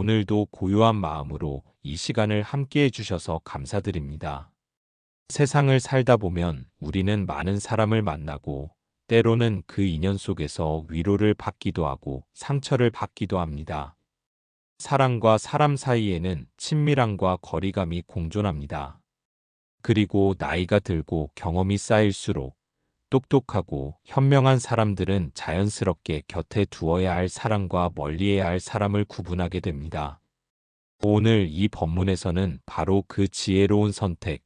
오늘도 고요한 마음으로 이 시간을 함께 해주셔서 감사드립니다. 세상을 살다 보면 우리는 많은 사람을 만나고 때로는 그 인연 속에서 위로를 받기도 하고 상처를 받기도 합니다. 사람과 사람 사이에는 친밀함과 거리감이 공존합니다. 그리고 나이가 들고 경험이 쌓일수록 똑똑하고 현명한 사람들은 자연스럽게 곁에 두어야 할 사람과 멀리해야 할 사람을 구분하게 됩니다. 오늘 이 본문에서는 바로 그 지혜로운 선택,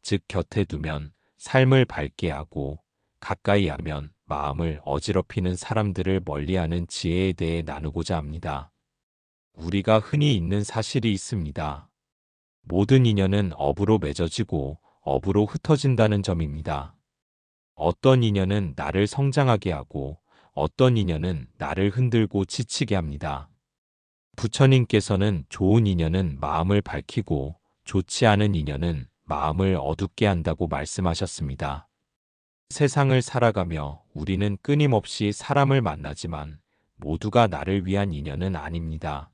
즉 곁에 두면 삶을 밝게 하고 가까이 하면 마음을 어지럽히는 사람들을 멀리하는 지혜에 대해 나누고자 합니다. 우리가 흔히 있는 사실이 있습니다. 모든 인연은 업으로 맺어지고 업으로 흩어진다는 점입니다. 어떤 인연은 나를 성장하게 하고 어떤 인연은 나를 흔들고 지치게 합니다. 부처님께서는 좋은 인연은 마음을 밝히고 좋지 않은 인연은 마음을 어둡게 한다고 말씀하셨습니다. 세상을 살아가며 우리는 끊임없이 사람을 만나지만 모두가 나를 위한 인연은 아닙니다.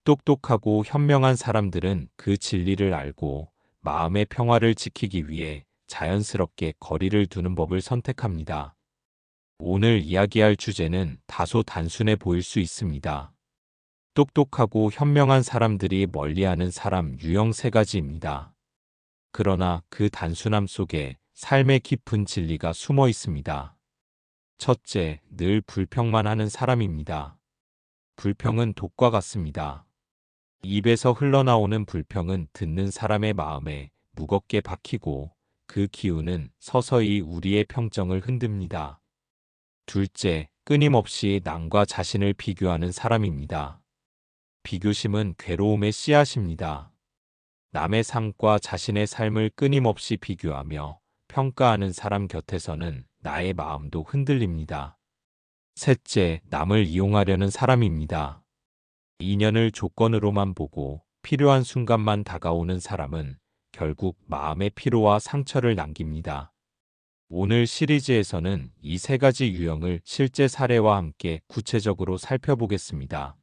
똑똑하고 현명한 사람들은 그 진리를 알고 마음의 평화를 지키기 위해 자연스럽게 거리를 두는 법을 선택합니다. 오늘 이야기할 주제는 다소 단순해 보일 수 있습니다. 똑똑하고 현명한 사람들이 멀리하는 사람 유형 3가지입니다. 그러나 그 단순함 속에 삶의 깊은 진리가 숨어 있습니다. 첫째, 늘 불평만 하는 사람입니다. 불평은 독과 같습니다. 입에서 흘러나오는 불평은 듣는 사람의 마음에 무겁게 박히고 그 기운은 서서히 우리의 평정을 흔듭니다. 둘째, 끊임없이 남과 자신을 비교하는 사람입니다. 비교심은 괴로움의 씨앗입니다. 남의 삶과 자신의 삶을 끊임없이 비교하며 평가하는 사람 곁에서는 나의 마음도 흔들립니다. 셋째, 남을 이용하려는 사람입니다. 인연을 조건으로만 보고 필요한 순간만 다가오는 사람은 결국 마음의 피로와 상처를 남깁니다. 오늘 시리즈에서는 이 3가지 유형을 실제 사례와 함께 구체적으로 살펴보겠습니다.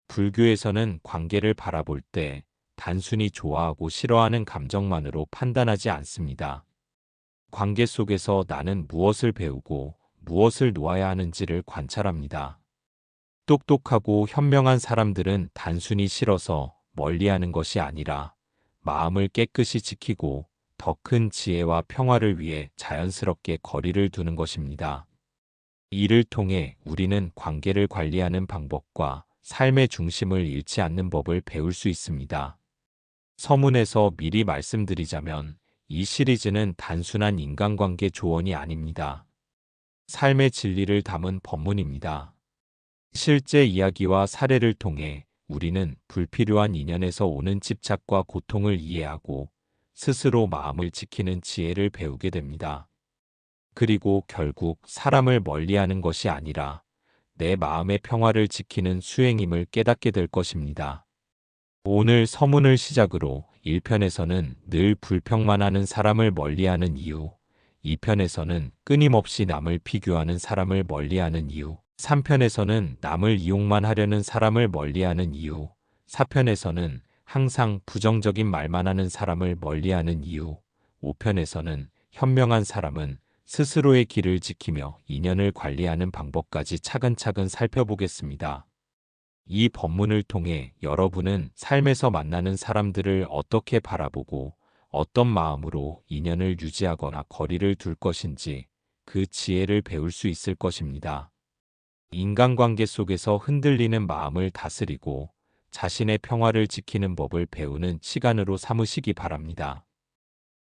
불교에서는 관계를 바라볼 때 단순히 좋아하고 싫어하는 감정만으로 판단하지 않습니다. 관계 속에서 나는 무엇을 배우고 무엇을 놓아야 하는지를 관찰합니다. 똑똑하고 현명한 사람들은 단순히 싫어서 멀리하는 것이 아니라 마음을 깨끗이 지키고 더 큰 지혜와 평화를 위해 자연스럽게 거리를 두는 것입니다. 이를 통해 우리는 관계를 관리하는 방법과 삶의 중심을 잃지 않는 법을 배울 수 있습니다. 서문에서 미리 말씀드리자면 이 시리즈는 단순한 인간관계 조언이 아닙니다. 삶의 진리를 담은 법문입니다. 실제 이야기와 사례를 통해 우리는 불필요한 인연에서 오는 집착과 고통을 이해하고 스스로 마음을 지키는 지혜를 배우게 됩니다. 그리고 결국 사람을 멀리하는 것이 아니라 내 마음의 평화를 지키는 수행임을 깨닫게 될 것입니다. 오늘 서문을 시작으로 1편에서는 늘 불평만 하는 사람을 멀리하는 이유, 2편에서는 끊임없이 남을 비교하는 사람을 멀리하는 이유, 3편에서는 남을 이용만 하려는 사람을 멀리하는 이유, 4편에서는 항상 부정적인 말만 하는 사람을 멀리하는 이유, 5편에서는 현명한 사람은 스스로의 길을 지키며 인연을 관리하는 방법까지 차근차근 살펴보겠습니다. 이 법문을 통해 여러분은 삶에서 만나는 사람들을 어떻게 바라보고 어떤 마음으로 인연을 유지하거나 거리를 둘 것인지 그 지혜를 배울 수 있을 것입니다. 인간관계 속에서 흔들리는 마음을 다스리고 자신의 평화를 지키는 법을 배우는 시간으로 삼으시기 바랍니다.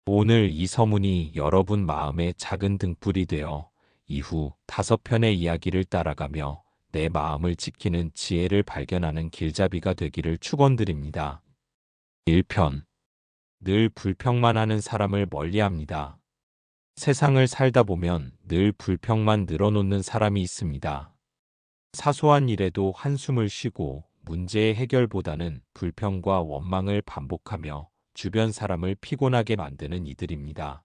오늘 이 서문이 여러분 마음의 작은 등불이 되어 이후 5편의 이야기를 따라가며 내 마음을 지키는 지혜를 발견하는 길잡이가 되기를 축원드립니다. 1편. 늘 불평만 하는 사람을 멀리합니다. 세상을 살다 보면 늘 불평만 늘어놓는 사람이 있습니다. 사소한 일에도 한숨을 쉬고 문제의 해결보다는 불평과 원망을 반복하며 주변 사람을 피곤하게 만드는 이들입니다.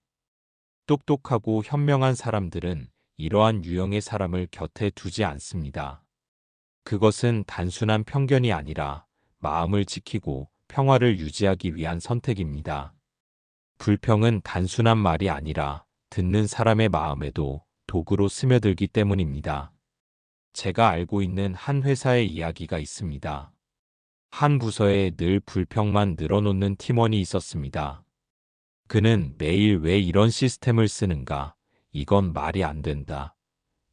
똑똑하고 현명한 사람들은 이러한 유형의 사람을 곁에 두지 않습니다. 그것은 단순한 편견이 아니라 마음을 지키고 평화를 유지하기 위한 선택입니다. 불평은 단순한 말이 아니라 듣는 사람의 마음에도 독으로 스며들기 때문입니다. 제가 알고 있는 한 회사의 이야기가 있습니다. 한 부서에 늘 불평만 늘어놓는 팀원이 있었습니다. 그는 매일 왜 이런 시스템을 쓰는가? 이건 말이 안 된다.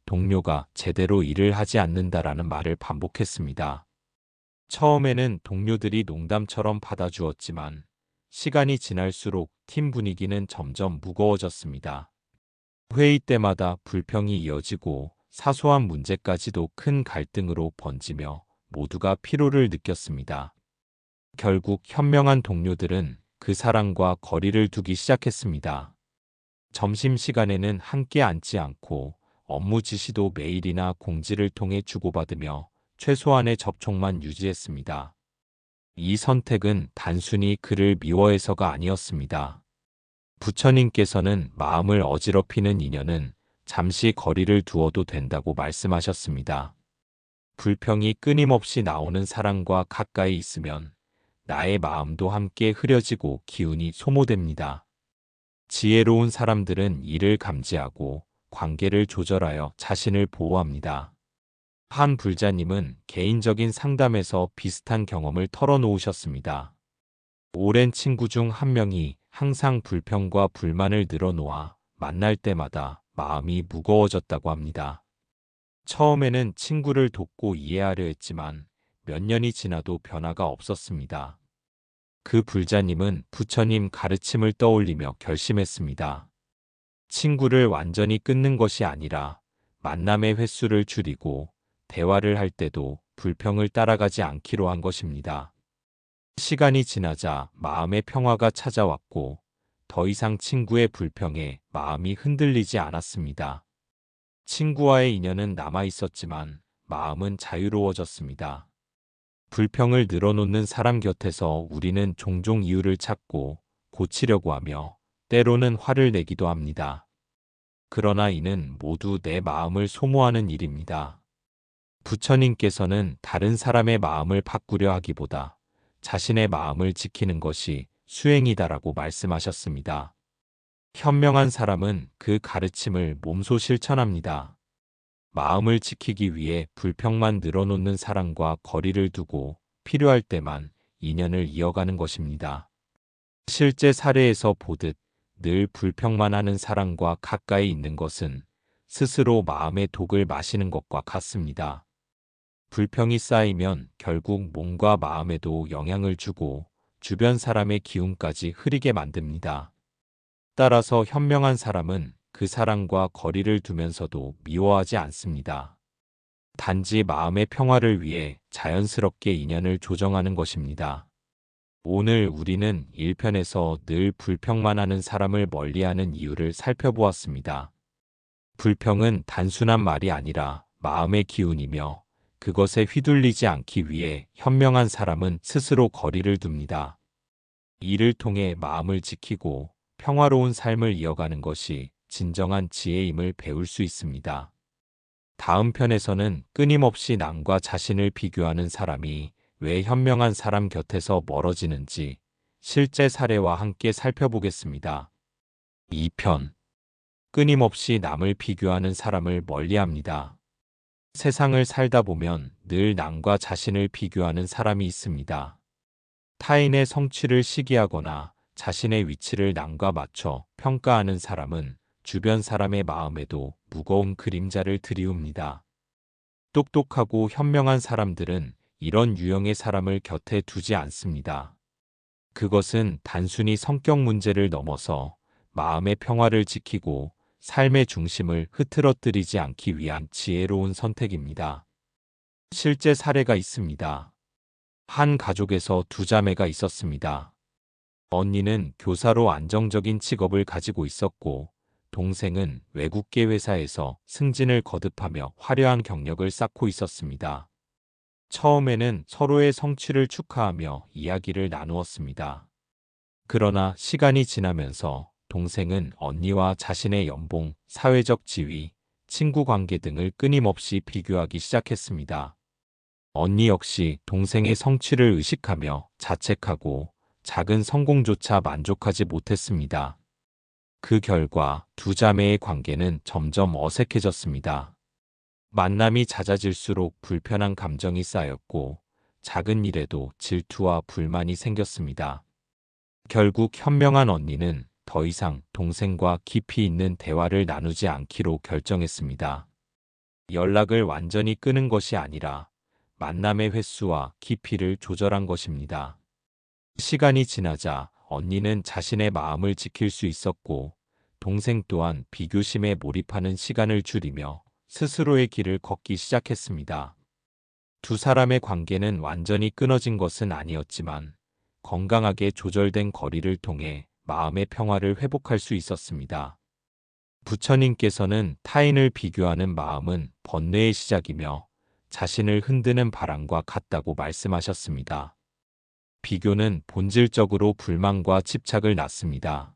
동료가 제대로 일을 하지 않는다라는 말을 반복했습니다. 처음에는 동료들이 농담처럼 받아주었지만 시간이 지날수록 팀 분위기는 점점 무거워졌습니다. 회의 때마다 불평이 이어지고 사소한 문제까지도 큰 갈등으로 번지며 모두가 피로를 느꼈습니다. 결국 현명한 동료들은 그 사람과 거리를 두기 시작했습니다. 점심시간에는 함께 앉지 않고 업무 지시도 메일이나 공지를 통해 주고받으며 최소한의 접촉만 유지했습니다. 이 선택은 단순히 그를 미워해서가 아니었습니다. 부처님께서는 마음을 어지럽히는 인연은 잠시 거리를 두어도 된다고 말씀하셨습니다. 불평이 끊임없이 나오는 사람과 가까이 있으면 나의 마음도 함께 흐려지고 기운이 소모됩니다. 지혜로운 사람들은 이를 감지하고 관계를 조절하여 자신을 보호합니다. 한 불자님은 개인적인 상담에서 비슷한 경험을 털어놓으셨습니다. 오랜 친구 중 한 명이 항상 불평과 불만을 늘어놓아 만날 때마다 마음이 무거워졌다고 합니다. 처음에는 친구를 돕고 이해하려 했지만 몇 년이 지나도 변화가 없었습니다. 그 불자님은 부처님 가르침을 떠올리며 결심했습니다. 친구를 완전히 끊는 것이 아니라 만남의 횟수를 줄이고 대화를 할 때도 불평을 따라가지 않기로 한 것입니다. 시간이 지나자 마음의 평화가 찾아왔고 더 이상 친구의 불평에 마음이 흔들리지 않았습니다. 친구와의 인연은 남아 있었지만 마음은 자유로워졌습니다. 불평을 늘어놓는 사람 곁에서 우리는 종종 이유를 찾고 고치려고 하며 때로는 화를 내기도 합니다. 그러나 이는 모두 내 마음을 소모하는 일입니다. 부처님께서는 다른 사람의 마음을 바꾸려 하기보다 자신의 마음을 지키는 것이 수행이다라고 말씀하셨습니다. 현명한 사람은 그 가르침을 몸소 실천합니다. 마음을 지키기 위해 불평만 늘어놓는 사람과 거리를 두고 필요할 때만 인연을 이어가는 것입니다. 실제 사례에서 보듯 늘 불평만 하는 사람과 가까이 있는 것은 스스로 마음의 독을 마시는 것과 같습니다. 불평이 쌓이면 결국 몸과 마음에도 영향을 주고 주변 사람의 기운까지 흐리게 만듭니다. 따라서 현명한 사람은 그 사람과 거리를 두면서도 미워하지 않습니다. 단지 마음의 평화를 위해 자연스럽게 인연을 조정하는 것입니다. 오늘 우리는 1편에서 늘 불평만 하는 사람을 멀리하는 이유를 살펴보았습니다. 불평은 단순한 말이 아니라 마음의 기운이며 그것에 휘둘리지 않기 위해 현명한 사람은 스스로 거리를 둡니다. 이를 통해 마음을 지키고 평화로운 삶을 이어가는 것이 진정한 지혜임을 배울 수 있습니다. 다음 편에서는 끊임없이 남과 자신을 비교하는 사람이 왜 현명한 사람 곁에서 멀어지는지 실제 사례와 함께 살펴보겠습니다. 2편. 끊임없이 남을 비교하는 사람을 멀리합니다. 세상을 살다 보면 늘 남과 자신을 비교하는 사람이 있습니다. 타인의 성취를 시기하거나 자신의 위치를 남과 맞춰 평가하는 사람은 주변 사람의 마음에도 무거운 그림자를 들이웁니다. 똑똑하고 현명한 사람들은 이런 유형의 사람을 곁에 두지 않습니다. 그것은 단순히 성격 문제를 넘어서 마음의 평화를 지키고 삶의 중심을 흐트러뜨리지 않기 위한 지혜로운 선택입니다. 실제 사례가 있습니다. 한 가족에서 두 자매가 있었습니다. 언니는 교사로 안정적인 직업을 가지고 있었고 동생은 외국계 회사에서 승진을 거듭하며 화려한 경력을 쌓고 있었습니다. 처음에는 서로의 성취를 축하하며 이야기를 나누었습니다. 그러나 시간이 지나면서 동생은 언니와 자신의 연봉, 사회적 지위, 친구 관계 등을 끊임없이 비교하기 시작했습니다. 언니 역시 동생의 성취를 의식하며 자책하고 작은 성공조차 만족하지 못했습니다. 그 결과 두 자매의 관계는 점점 어색해졌습니다. 만남이 잦아질수록 불편한 감정이 쌓였고 작은 일에도 질투와 불만이 생겼습니다. 결국 현명한 언니는 더 이상 동생과 깊이 있는 대화를 나누지 않기로 결정했습니다. 연락을 완전히 끊은 것이 아니라 만남의 횟수와 깊이를 조절한 것입니다. 시간이 지나자 언니는 자신의 마음을 지킬 수 있었고 동생 또한 비교심에 몰입하는 시간을 줄이며 스스로의 길을 걷기 시작했습니다. 두 사람의 관계는 완전히 끊어진 것은 아니었지만 건강하게 조절된 거리를 통해 마음의 평화를 회복할 수 있었습니다. 부처님께서는 타인을 비교하는 마음은 번뇌의 시작이며 자신을 흔드는 바람과 같다고 말씀하셨습니다. 비교는 본질적으로 불만과 집착을 낳습니다.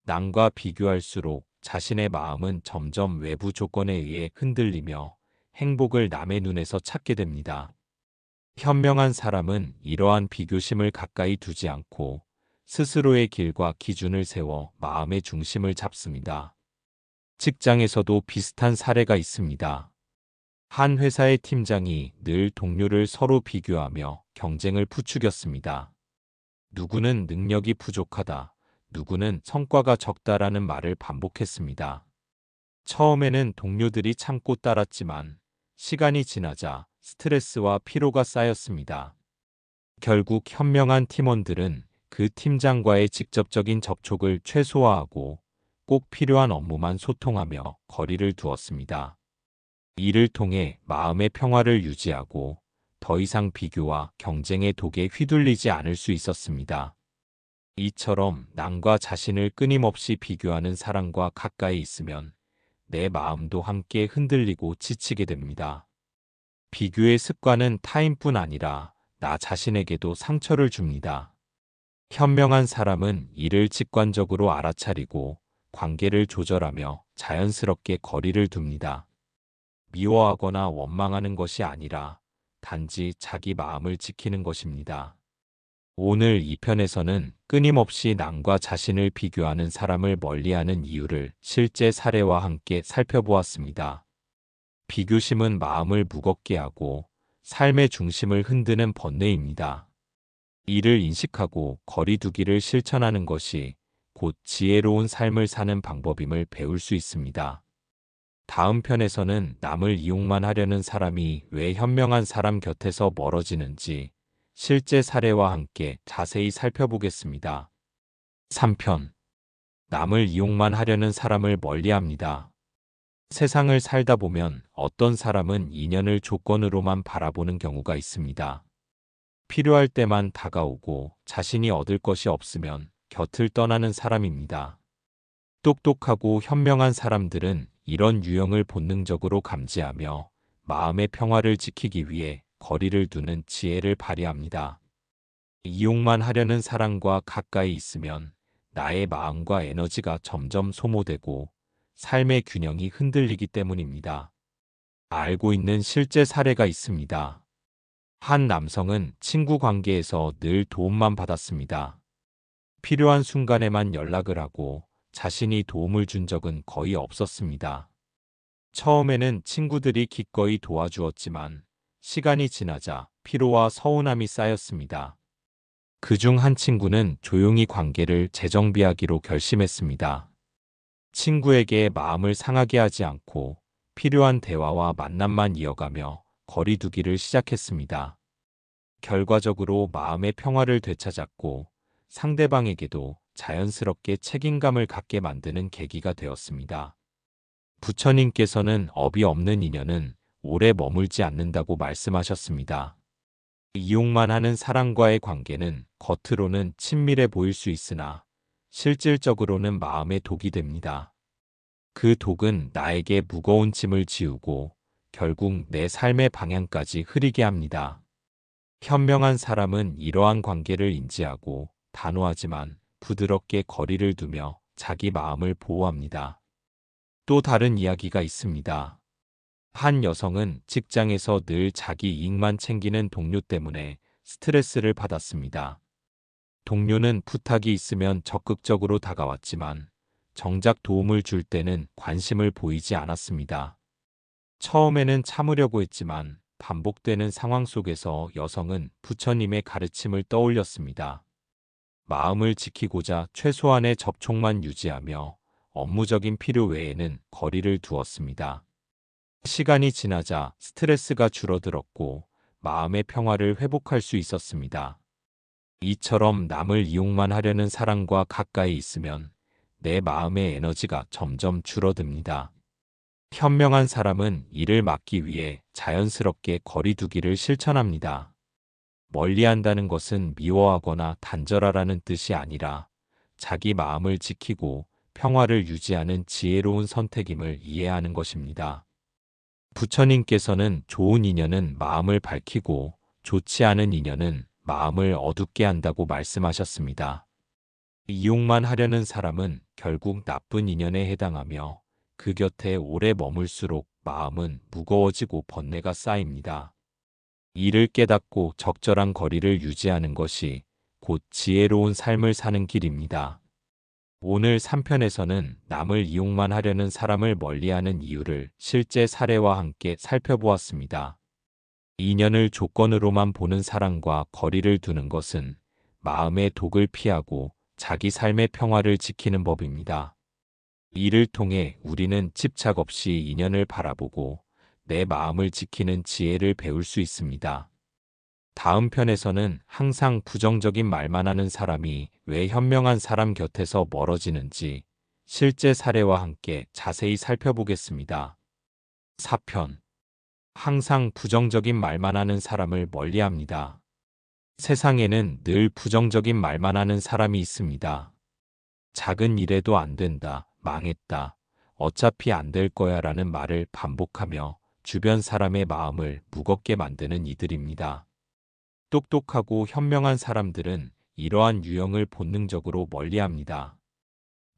남과 비교할수록 자신의 마음은 점점 외부 조건에 의해 흔들리며 행복을 남의 눈에서 찾게 됩니다. 현명한 사람은 이러한 비교심을 가까이 두지 않고 스스로의 길과 기준을 세워 마음의 중심을 잡습니다. 직장에서도 비슷한 사례가 있습니다. 한 회사의 팀장이 늘 동료를 서로 비교하며 경쟁을 부추겼습니다. 누구는 능력이 부족하다, 누구는 성과가 적다라는 말을 반복했습니다. 처음에는 동료들이 참고 따랐지만 시간이 지나자 스트레스와 피로가 쌓였습니다. 결국 현명한 팀원들은 그 팀장과의 직접적인 접촉을 최소화하고 꼭 필요한 업무만 소통하며 거리를 두었습니다. 이를 통해 마음의 평화를 유지하고 더 이상 비교와 경쟁의 독에 휘둘리지 않을 수 있었습니다. 이처럼 남과 자신을 끊임없이 비교하는 사람과 가까이 있으면 내 마음도 함께 흔들리고 지치게 됩니다. 비교의 습관은 타인뿐 아니라 나 자신에게도 상처를 줍니다. 현명한 사람은 이를 직관적으로 알아차리고 관계를 조절하며 자연스럽게 거리를 둡니다. 미워하거나 원망하는 것이 아니라 단지 자기 마음을 지키는 것입니다. 오늘 이 편에서는 끊임없이 남과 자신을 비교하는 사람을 멀리하는 이유를 실제 사례와 함께 살펴보았습니다. 비교심은 마음을 무겁게 하고 삶의 중심을 흔드는 번뇌입니다. 이를 인식하고 거리두기를 실천하는 것이 곧 지혜로운 삶을 사는 방법임을 배울 수 있습니다. 다음 편에서는 남을 이용만 하려는 사람이 왜 현명한 사람 곁에서 멀어지는지 실제 사례와 함께 자세히 살펴보겠습니다. 3편. 남을 이용만 하려는 사람을 멀리합니다. 세상을 살다 보면 어떤 사람은 인연을 조건으로만 바라보는 경우가 있습니다. 필요할 때만 다가오고 자신이 얻을 것이 없으면 곁을 떠나는 사람입니다. 똑똑하고 현명한 사람들은 이런 유형을 본능적으로 감지하며 마음의 평화를 지키기 위해 거리를 두는 지혜를 발휘합니다. 이용만 하려는 사람과 가까이 있으면 나의 마음과 에너지가 점점 소모되고 삶의 균형이 흔들리기 때문입니다. 알고 있는 실제 사례가 있습니다. 한 남성은 친구 관계에서 늘 도움만 받았습니다. 필요한 순간에만 연락을 하고 자신이 도움을 준 적은 거의 없었습니다. 처음에는 친구들이 기꺼이 도와주었지만 시간이 지나자 피로와 서운함이 쌓였습니다. 그중 한 친구는 조용히 관계를 재정비하기로 결심했습니다. 친구에게 마음을 상하게 하지 않고 필요한 대화와 만남만 이어가며 거리두기를 시작했습니다. 결과적으로 마음의 평화를 되찾았고 상대방에게도 자연스럽게 책임감을 갖게 만드는 계기가 되었습니다. 부처님께서는 업이 없는 인연은 오래 머물지 않는다고 말씀하셨습니다. 이용만 하는 사람과의 관계는 겉으로는 친밀해 보일 수 있으나 실질적으로는 마음의 독이 됩니다. 그 독은 나에게 무거운 짐을 지우고 결국 내 삶의 방향까지 흐리게 합니다. 현명한 사람은 이러한 관계를 인지하고 단호하지만 부드럽게 거리를 두며 자기 마음을 보호합니다. 또 다른 이야기가 있습니다. 한 여성은 직장에서 늘 자기 이익만 챙기는 동료 때문에 스트레스를 받았습니다. 동료는 부탁이 있으면 적극적으로 다가왔지만 정작 도움을 줄 때는 관심을 보이지 않았습니다. 처음에는 참으려고 했지만 반복되는 상황 속에서 여성은 부처님의 가르침을 떠올렸습니다. 마음을 지키고자 최소한의 접촉만 유지하며 업무적인 필요 외에는 거리를 두었습니다. 시간이 지나자 스트레스가 줄어들었고 마음의 평화를 회복할 수 있었습니다. 이처럼 남을 이용만 하려는 사람과 가까이 있으면 내 마음의 에너지가 점점 줄어듭니다. 현명한 사람은 이를 막기 위해 자연스럽게 거리두기를 실천합니다. 멀리한다는 것은 미워하거나 단절하라는 뜻이 아니라 자기 마음을 지키고 평화를 유지하는 지혜로운 선택임을 이해하는 것입니다. 부처님께서는 좋은 인연은 마음을 밝히고 좋지 않은 인연은 마음을 어둡게 한다고 말씀하셨습니다. 이용만 하려는 사람은 결국 나쁜 인연에 해당하며 그 곁에 오래 머물수록 마음은 무거워지고 번뇌가 쌓입니다. 이를 깨닫고 적절한 거리를 유지하는 것이 곧 지혜로운 삶을 사는 길입니다. 오늘 3편에서는 남을 이용만 하려는 사람을 멀리하는 이유를 실제 사례와 함께 살펴보았습니다. 인연을 조건으로만 보는 사람과 거리를 두는 것은 마음의 독을 피하고 자기 삶의 평화를 지키는 법입니다. 이를 통해 우리는 집착 없이 인연을 바라보고 내 마음을 지키는 지혜를 배울 수 있습니다. 다음 편에서는 항상 부정적인 말만 하는 사람이 왜 현명한 사람 곁에서 멀어지는지 실제 사례와 함께 자세히 살펴보겠습니다. 4편. 항상 부정적인 말만 하는 사람을 멀리합니다. 세상에는 늘 부정적인 말만 하는 사람이 있습니다. 작은 일에도 안 된다, 망했다, 어차피 안 될 거야 라는 말을 반복하며 주변 사람의 마음을 무겁게 만드는 이들입니다. 똑똑하고 현명한 사람들은 이러한 유형을 본능적으로 멀리합니다.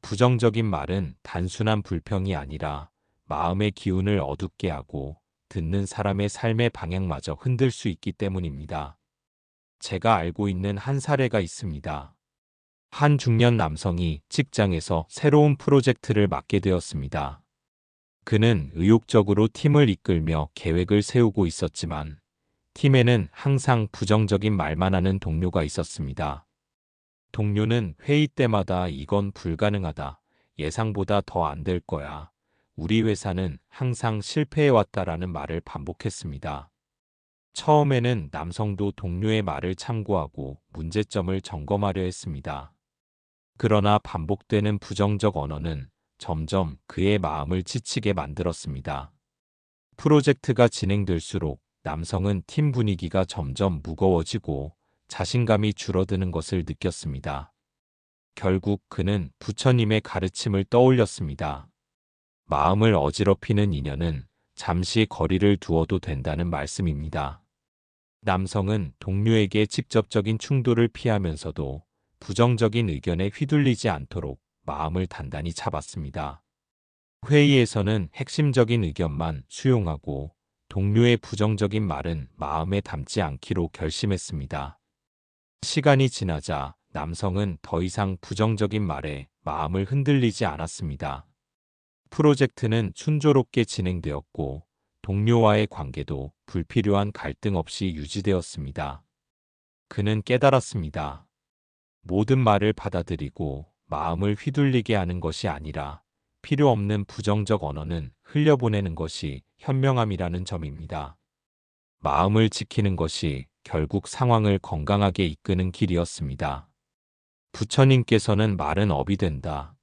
부정적인 말은 단순한 불평이 아니라 마음의 기운을 어둡게 하고 듣는 사람의 삶의 방향마저 흔들 수 있기 때문입니다. 제가 알고 있는 한 사례가 있습니다. 한 중년 남성이 직장에서 새로운 프로젝트를 맡게 되었습니다. 그는 의욕적으로 팀을 이끌며 계획을 세우고 있었지만 팀에는 항상 부정적인 말만 하는 동료가 있었습니다. 동료는 회의 때마다 이건 불가능하다, 예상보다 더 안 될 거야, 우리 회사는 항상 실패해왔다라는 말을 반복했습니다. 처음에는 남성도 동료의 말을 참고하고 문제점을 점검하려 했습니다. 그러나 반복되는 부정적 언어는 점점 그의 마음을 지치게 만들었습니다. 프로젝트가 진행될수록 남성은 팀 분위기가 점점 무거워지고 자신감이 줄어드는 것을 느꼈습니다. 결국 그는 부처님의 가르침을 떠올렸습니다. 마음을 어지럽히는 인연은 잠시 거리를 두어도 된다는 말씀입니다. 남성은 동료에게 직접적인 충돌을 피하면서도 부정적인 의견에 휘둘리지 않도록 마음을 단단히 잡았습니다. 회의에서는 핵심적인 의견만 수용하고 동료의 부정적인 말은 마음에 담지 않기로 결심했습니다. 시간이 지나자 남성은 더 이상 부정적인 말에 마음을 흔들리지 않았습니다. 프로젝트는 순조롭게 진행되었고 동료와의 관계도 불필요한 갈등 없이 유지되었습니다. 그는 깨달았습니다. 모든 말을 받아들이고 마음을 휘둘리게 하는 것이 아니라 필요 없는 부정적 언어는 흘려보내는 것이 현명함이라는 점입니다. 마음을 지키는 것이 결국 상황을 건강하게 이끄는 길이었습니다. 부처님께서는 말은 업이 된다.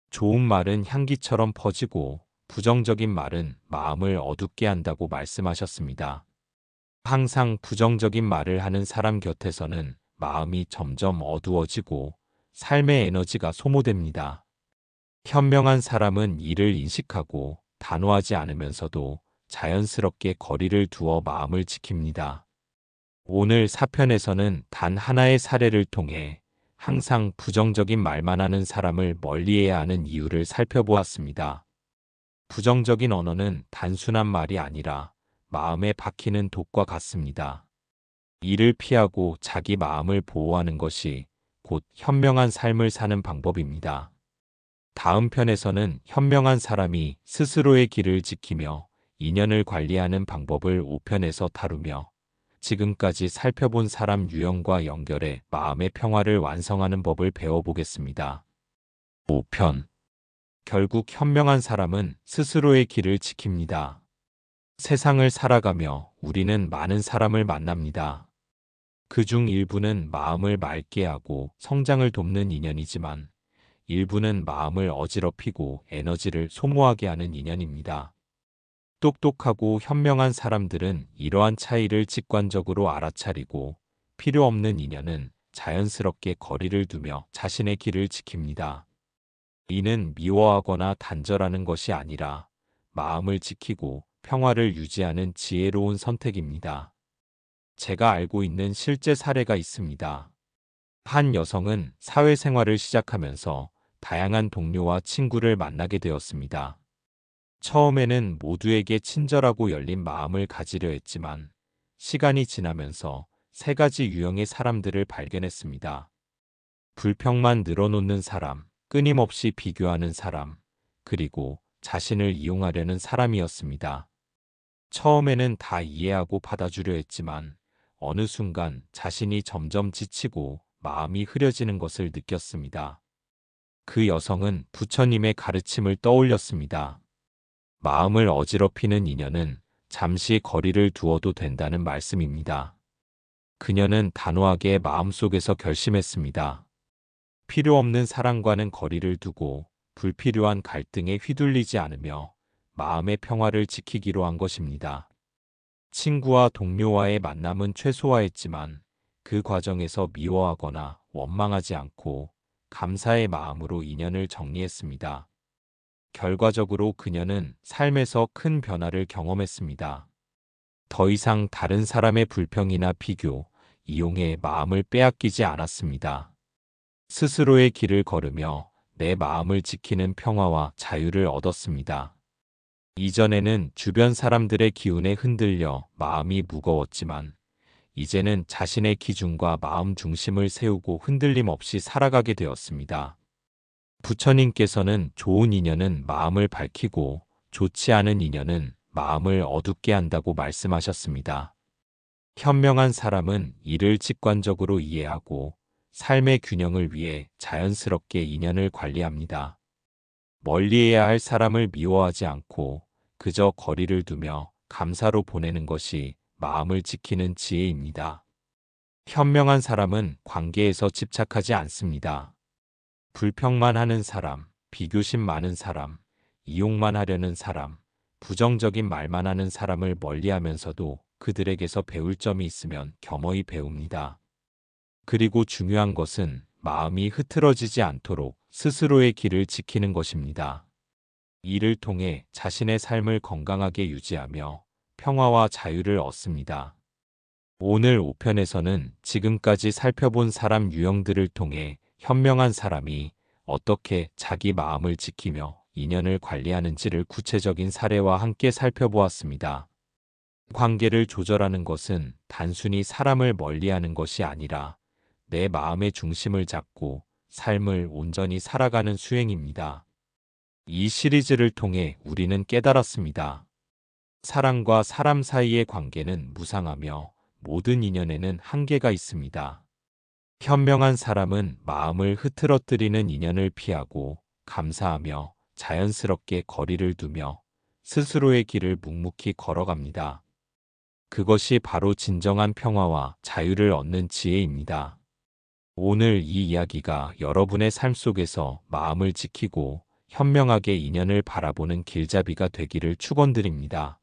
좋은 말은 향기처럼 퍼지고 부정적인 말은 마음을 어둡게 한다고 말씀하셨습니다. 항상 부정적인 말을 하는 사람 곁에서는 마음이 점점 어두워지고 삶의 에너지가 소모됩니다. 현명한 사람은 이를 인식하고 단호하지 않으면서도 자연스럽게 거리를 두어 마음을 지킵니다. 오늘 4편에서는 단 하나의 사례를 통해 항상 부정적인 말만 하는 사람을 멀리해야 하는 이유를 살펴보았습니다. 부정적인 언어는 단순한 말이 아니라 마음에 박히는 독과 같습니다. 이를 피하고 자기 마음을 보호하는 것이 곧 현명한 삶을 사는 방법입니다. 다음 편에서는 현명한 사람이 스스로의 길을 지키며 인연을 관리하는 방법을 5편에서 다루며 지금까지 살펴본 사람 유형과 연결해 마음의 평화를 완성하는 법을 배워보겠습니다. 5편. 결국 현명한 사람은 스스로의 길을 지킵니다. 세상을 살아가며 우리는 많은 사람을 만납니다. 그중 일부는 마음을 맑게 하고 성장을 돕는 인연이지만 일부는 마음을 어지럽히고 에너지를 소모하게 하는 인연입니다. 똑똑하고 현명한 사람들은 이러한 차이를 직관적으로 알아차리고 필요 없는 인연은 자연스럽게 거리를 두며 자신의 길을 지킵니다. 이는 미워하거나 단절하는 것이 아니라 마음을 지키고 평화를 유지하는 지혜로운 선택입니다. 제가 알고 있는 실제 사례가 있습니다. 한 여성은 사회생활을 시작하면서 다양한 동료와 친구를 만나게 되었습니다. 처음에는 모두에게 친절하고 열린 마음을 가지려 했지만 시간이 지나면서 세 가지 유형의 사람들을 발견했습니다. 불평만 늘어놓는 사람, 끊임없이 비교하는 사람, 그리고 자신을 이용하려는 사람이었습니다. 처음에는 다 이해하고 받아주려 했지만 어느 순간 자신이 점점 지치고 마음이 흐려지는 것을 느꼈습니다. 그 여성은 부처님의 가르침을 떠올렸습니다. 마음을 어지럽히는 인연은 잠시 거리를 두어도 된다는 말씀입니다. 그녀는 단호하게 마음속에서 결심했습니다. 필요 없는 사랑과는 거리를 두고 불필요한 갈등에 휘둘리지 않으며 마음의 평화를 지키기로 한 것입니다. 친구와 동료와의 만남은 최소화했지만 그 과정에서 미워하거나 원망하지 않고 감사의 마음으로 인연을 정리했습니다. 결과적으로 그녀는 삶에서 큰 변화를 경험했습니다. 더 이상 다른 사람의 불평이나 비교, 이용에 마음을 빼앗기지 않았습니다. 스스로의 길을 걸으며 내 마음을 지키는 평화와 자유를 얻었습니다. 이전에는 주변 사람들의 기운에 흔들려 마음이 무거웠지만 이제는 자신의 기준과 마음 중심을 세우고 흔들림 없이 살아가게 되었습니다. 부처님께서는 좋은 인연은 마음을 밝히고 좋지 않은 인연은 마음을 어둡게 한다고 말씀하셨습니다. 현명한 사람은 이를 직관적으로 이해하고 삶의 균형을 위해 자연스럽게 인연을 관리합니다. 멀리해야 할 사람을 미워하지 않고 그저 거리를 두며 감사로 보내는 것이 마음을 지키는 지혜입니다. 현명한 사람은 관계에서 집착하지 않습니다. 불평만 하는 사람, 비교심 많은 사람, 이용만 하려는 사람, 부정적인 말만 하는 사람을 멀리하면서도 그들에게서 배울 점이 있으면 겸허히 배웁니다. 그리고 중요한 것은 마음이 흐트러지지 않도록 스스로의 길을 지키는 것입니다. 이를 통해 자신의 삶을 건강하게 유지하며 평화와 자유를 얻습니다. 오늘 5편에서는 지금까지 살펴본 사람 유형들을 통해 현명한 사람이 어떻게 자기 마음을 지키며 인연을 관리하는지를 구체적인 사례와 함께 살펴보았습니다. 관계를 조절하는 것은 단순히 사람을 멀리하는 것이 아니라 내 마음의 중심을 잡고 삶을 온전히 살아가는 수행입니다. 이 시리즈를 통해 우리는 깨달았습니다. 사람과 사람 사이의 관계는 무상하며 모든 인연에는 한계가 있습니다. 현명한 사람은 마음을 흐트러뜨리는 인연을 피하고 감사하며 자연스럽게 거리를 두며 스스로의 길을 묵묵히 걸어갑니다. 그것이 바로 진정한 평화와 자유를 얻는 지혜입니다. 오늘 이 이야기가 여러분의 삶 속에서 마음을 지키고 현명하게 인연을 바라보는 길잡이가 되기를 축원드립니다.